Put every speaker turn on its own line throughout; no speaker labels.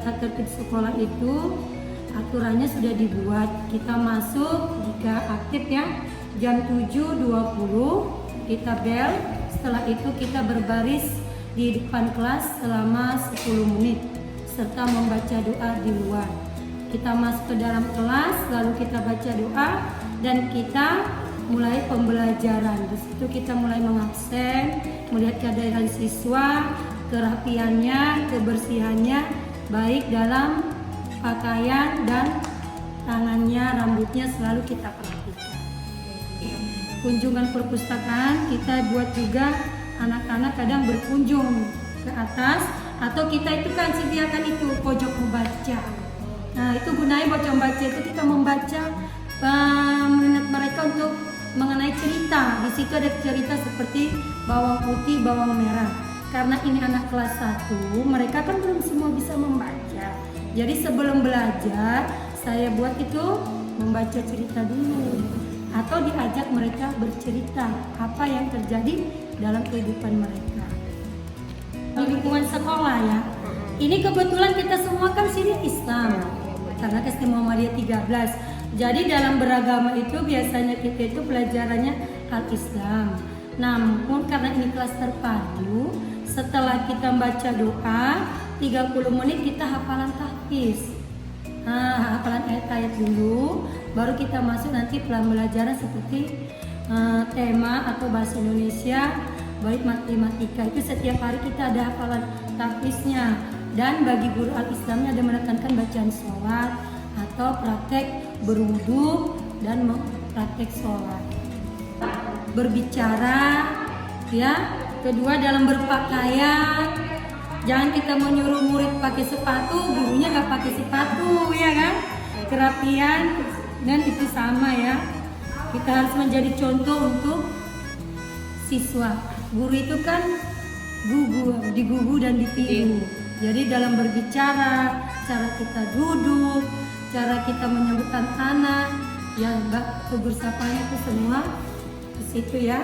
tata tertib sekolah itu aturannya sudah dibuat. Kita masuk jika aktif ya jam 7.20 kita bel. Setelah itu kita berbaris di depan kelas selama 10 menit serta membaca doa di luar. Kita masuk ke dalam kelas lalu kita baca doa dan kita mulai pembelajaran. Di situ kita mulai mengabsen, melihat keadaan siswa, kerapiannya, kebersihannya, baik dalam pakaian dan tangannya, rambutnya selalu kita perhatikan. Kunjungan perpustakaan kita buat juga, anak-anak kadang berkunjung ke atas atau kita itu kan sediakan itu pojok membaca. Nah itu gunanya pojok membaca itu kita membaca minat mereka untuk mengenai cerita. Di situ ada cerita seperti bawang putih, bawang merah. Karena ini anak kelas 1, mereka kan belum semua bisa membaca. Jadi sebelum belajar, saya buat itu membaca cerita dulu. Atau diajak mereka bercerita apa yang terjadi dalam kehidupan mereka. Di lingkungan sekolah ya. Ini kebetulan kita semua kan sini Islam. Karena SD Muhammadiyah 13. Jadi dalam beragama itu biasanya kita itu pelajarannya al-Islam. Namun karena ini kelas terpadu, setelah kita baca doa 30 menit kita hafalan tahfiz. Hafalan ayat-ayat dulu, baru kita masuk nanti pembelajaran seperti tema atau bahasa Indonesia, baik matematika. Itu setiap hari kita ada hafalan tahfiznya. Dan bagi guru al-Islamnya ada menekankan bacaan sholat atau praktek berwudu dan praktek sholat. Berbicara, ya. Kedua dalam berpakaian, jangan kita menyuruh murid pakai sepatu, gurunya nggak pakai sepatu, ya kan? Kerapian dan itu sama ya. Kita harus menjadi contoh untuk siswa. Guru itu kan digugu dan ditiru. Jadi dalam berbicara, cara kita duduk, cara kita menyambut anak, ya tegur sapanya itu semua di situ ya.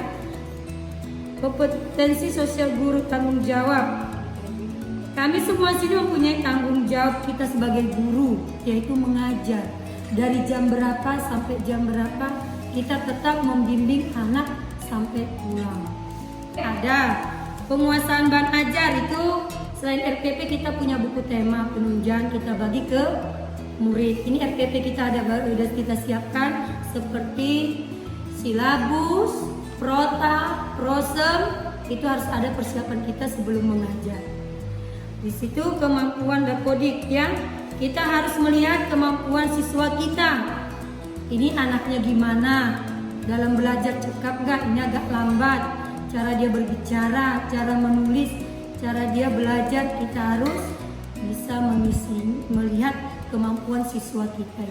Kompetensi sosial guru tanggung jawab. Kami semua sini mempunyai tanggung jawab kita sebagai guru, yaitu mengajar. Dari jam berapa sampai jam berapa kita tetap membimbing anak sampai pulang. Ada penguasaan bahan ajar itu. Selain RPP kita punya buku tema penunjang kita bagi ke murid. Ini RPP kita ada baru sudah kita siapkan seperti silabus, prota, prosem, itu harus ada persiapan kita sebelum mengajar. Di situ kemampuan dapodik ya. Kita harus melihat kemampuan siswa kita. Ini anaknya gimana? Dalam belajar cekap gak? Ini agak lambat. Cara dia berbicara, cara menulis, cara dia belajar, kita harus bisa melihat kemampuan siswa kita.